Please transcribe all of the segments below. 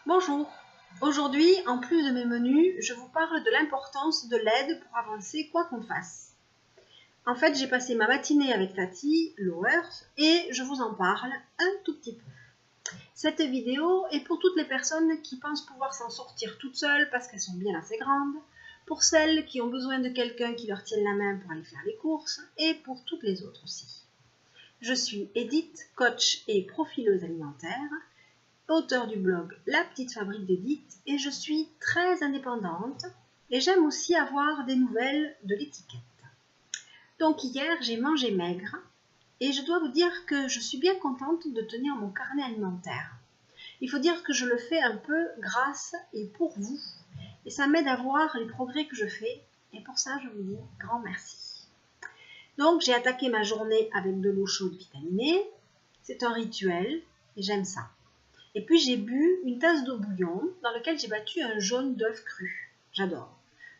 Bonjour, aujourd'hui, en plus de mes menus, je vous parle de l'importance de l'aide pour avancer quoi qu'on fasse. En fait, j'ai passé ma matinée avec Tati Lowers et je vous en parle un tout petit peu. Cette vidéo est pour toutes les personnes qui pensent pouvoir s'en sortir toutes seules parce qu'elles sont bien assez grandes, pour celles qui ont besoin de quelqu'un qui leur tienne la main pour aller faire les courses et pour toutes les autres aussi. Je suis Edith, coach et profileuse alimentaire, auteure du blog La Petite Fabrique d'Edith, et je suis très indépendante et j'aime aussi avoir des nouvelles de l'étiquette. Donc hier, j'ai mangé maigre et je dois vous dire que je suis bien contente de tenir mon carnet alimentaire. Il faut dire que je le fais un peu grâce et pour vous et ça m'aide à voir les progrès que je fais et pour ça, je vous dis grand merci. Donc j'ai attaqué ma journée avec de l'eau chaude vitaminée. C'est un rituel et j'aime ça. Et puis j'ai bu une tasse d'eau bouillon dans laquelle j'ai battu un jaune d'œuf cru. J'adore.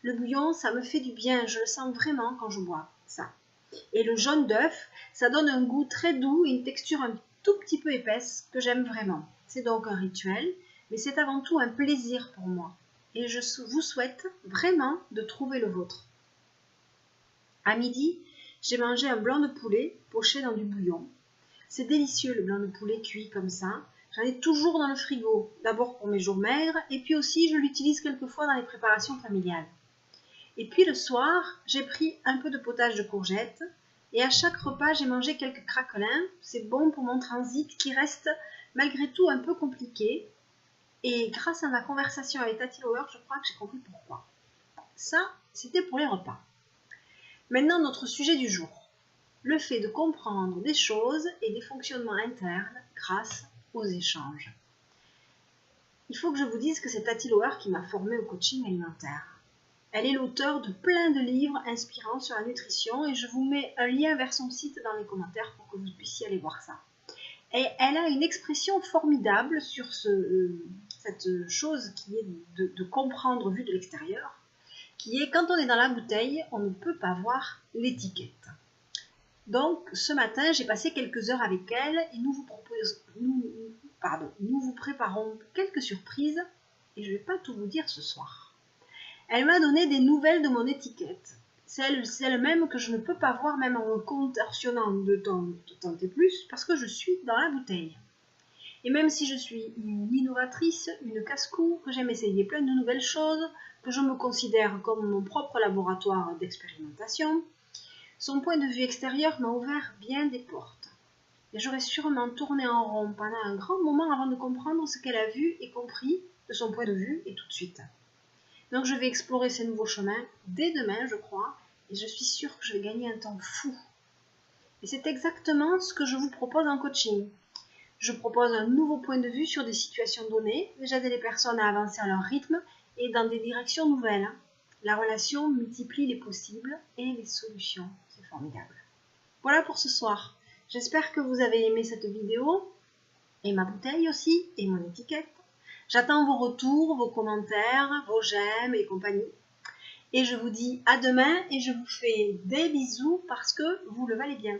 Le bouillon, ça me fait du bien, je le sens vraiment quand je bois ça. Et le jaune d'œuf, ça donne un goût très doux et une texture un tout petit peu épaisse que j'aime vraiment. C'est donc un rituel, mais c'est avant tout un plaisir pour moi. Et je vous souhaite vraiment de trouver le vôtre. À midi, j'ai mangé un blanc de poulet poché dans du bouillon. C'est délicieux le blanc de poulet cuit comme ça. J'en ai toujours dans le frigo, d'abord pour mes jours maigres, et puis aussi je l'utilise quelquefois dans les préparations familiales. Et puis le soir, j'ai pris un peu de potage de courgettes, et à chaque repas, j'ai mangé quelques craquelins. C'est bon pour mon transit qui reste malgré tout un peu compliqué. Et grâce à ma conversation avec Tati Lower, je crois que j'ai compris pourquoi. Ça, c'était pour les repas. Maintenant, notre sujet du jour. Le fait de comprendre des choses et des fonctionnements internes grâce aux échanges. Il faut que je vous dise que c'est Tati Lower qui m'a formée au coaching alimentaire. Elle est l'auteure de plein de livres inspirants sur la nutrition et je vous mets un lien vers son site dans les commentaires pour que vous puissiez aller voir ça. Et elle a une expression formidable sur cette chose qui est de comprendre vue de l'extérieur, qui est quand on est dans la bouteille, on ne peut pas voir l'étiquette. Donc ce matin, j'ai passé quelques heures avec elle et nous vous préparons quelques surprises et je ne vais pas tout vous dire ce soir. Elle m'a donné des nouvelles de mon étiquette, celle même que je ne peux pas voir même en me contorsionnant de temps et plus parce que je suis dans la bouteille. Et même si je suis une innovatrice, une casse-cou, que j'aime essayer plein de nouvelles choses, que je me considère comme mon propre laboratoire d'expérimentation, son point de vue extérieur m'a ouvert bien des portes. Et j'aurais sûrement tourné en rond pendant un grand moment avant de comprendre ce qu'elle a vu et compris de son point de vue et tout de suite. Donc je vais explorer ces nouveaux chemins dès demain, je crois, et je suis sûre que je vais gagner un temps fou. Et c'est exactement ce que je vous propose en coaching. Je propose un nouveau point de vue sur des situations données, j'aide les personnes à avancer à leur rythme et dans des directions nouvelles. La relation multiplie les possibles et les solutions. C'est formidable. Voilà pour ce soir. J'espère que vous avez aimé cette vidéo, et ma bouteille aussi, et mon étiquette. J'attends vos retours, vos commentaires, vos j'aime et compagnie. Et je vous dis à demain et je vous fais des bisous parce que vous le valez bien.